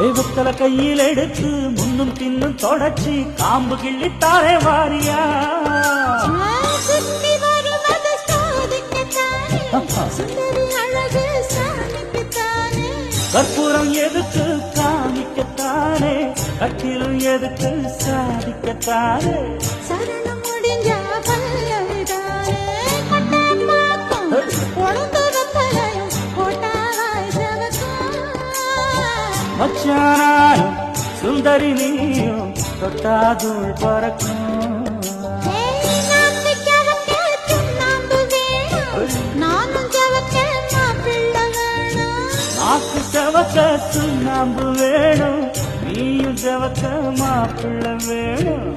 தெய்வத்தல கையில் எடுத்து முன்னும் பின்னும் தொடச்சி காம்பு கிள்ளித்தாரே வாரியா சுத்தி வருவது சாதிக்கத்தானே சுந்தரி அழகு சாமிக்குத்தானே கற்பூரம் எதுக்கு காமிக்கத்தானே கட்டிலும் எதுக்கு சாதிக்கத்தானே சரணம் முடிஞ்சா பல்லவிதானே கொட்டான் பாக்கும் உழந்து வெப்பலையும் கோட்டாவாய் செவக்கும் மச்சானாயும் சுந்தரி நீயும் தொட்டாதுள் பறக்கும் நாக்கு செவக்க சுண்ணாம்பு வேணும் நீயும் செவக்க மாப்பிள்ள வேணும்